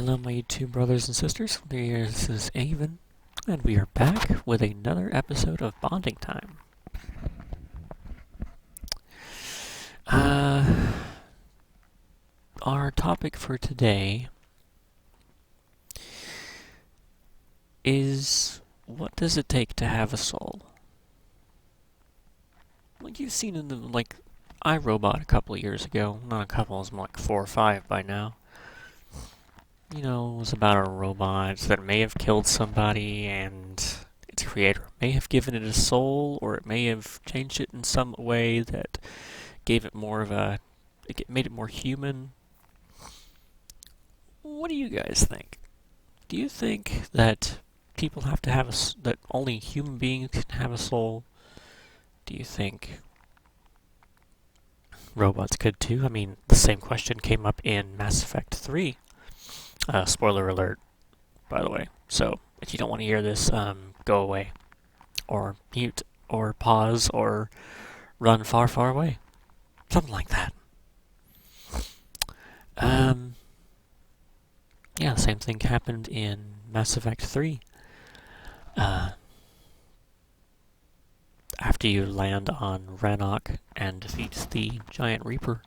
Hello, my YouTube brothers and sisters. This is Avon, and we are back with another episode of Bonding Time. Our topic for today is, what does it take to have a soul? Like you've seen in the, iRobot a couple of years ago. Not a couple, it was more like 4 or 5 by now. You know, it was about a robot that may have killed somebody, and its creator may have given it a soul, or it may have changed it in some way that gave it more of a... it made it more human. What do you guys think? Do you think that people have to have that only human beings can have a soul? Do you think robots could too? I mean, the same question came up in Mass Effect 3. Spoiler alert, by the way. So, if you don't want to hear this, go away. Or mute, or pause, or run far, far away. Something like that. Yeah, the same thing happened in Mass Effect 3. After you land on Rannoch and defeat the Giant Reaper.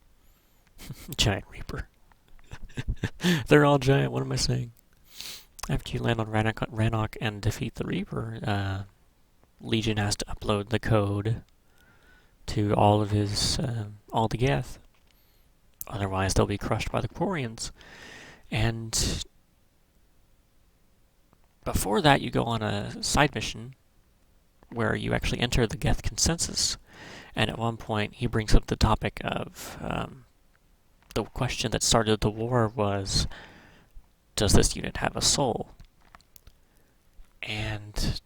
Giant Reaper. They're all giant, what am I saying? After you land on Rannoch and defeat the Reaper, Legion has to upload the code to all of his, all the Geth. Otherwise they'll be crushed by the Quarians. And before that you go on a side mission where you actually enter the Geth consensus. And at one point he brings up the topic of, the question that started the war was, does this unit have a soul? And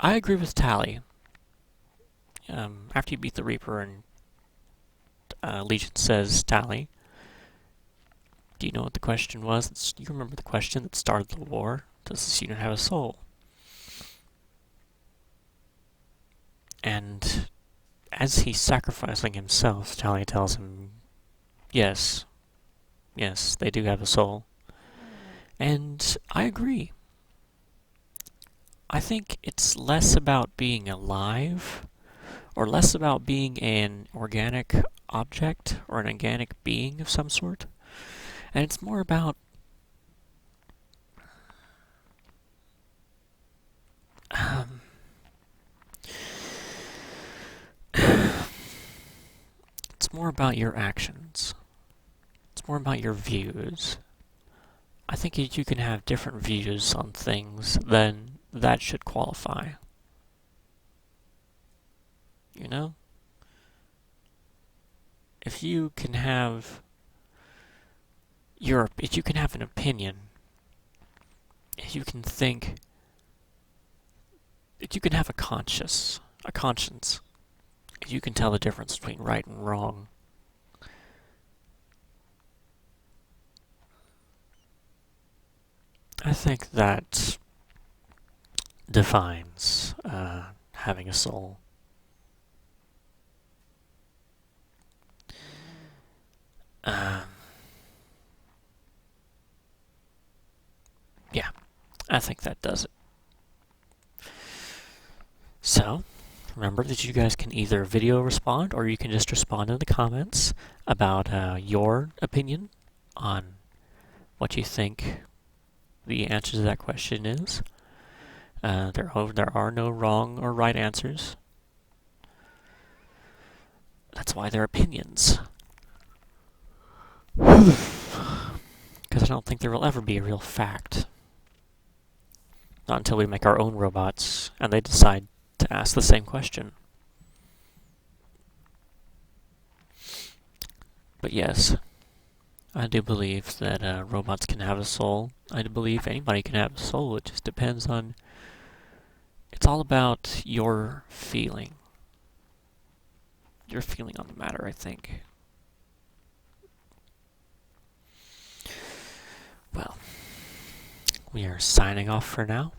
I agree with Tali. After you beat the Reaper and Legion says, Tali, do you know what the question was? Do you remember the question that started the war? Does this unit have a soul? And as he's sacrificing himself, Tali tells him, yes, they do have a soul. And I agree. I think it's less about being alive, or less about being an organic object, or an organic being of some sort. And it's more about it's more about your actions. It's more about your views. I think if you can have different views on things, then that should qualify. You know? If you can have an opinion, if you can think, if you can have a conscience, if you can tell the difference between right and wrong, I think that defines having a soul. Yeah, I think that does it. So, remember that you guys can either video respond, or you can just respond in the comments about your opinion on what you think the answer to that question is. There are no wrong or right answers. That's why they're opinions. Because I don't think there will ever be a real fact. Not until we make our own robots and they decide to ask the same question. But yes, I do believe that robots can have a soul. I do believe anybody can have a soul. It just depends on... it's all about your feeling. Your feeling on the matter, I think. Well, we are signing off for now.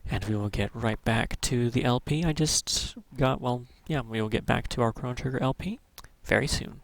And we will get right back to the LP I just got. Well, yeah, we will get back to our Chrono Trigger LP very soon.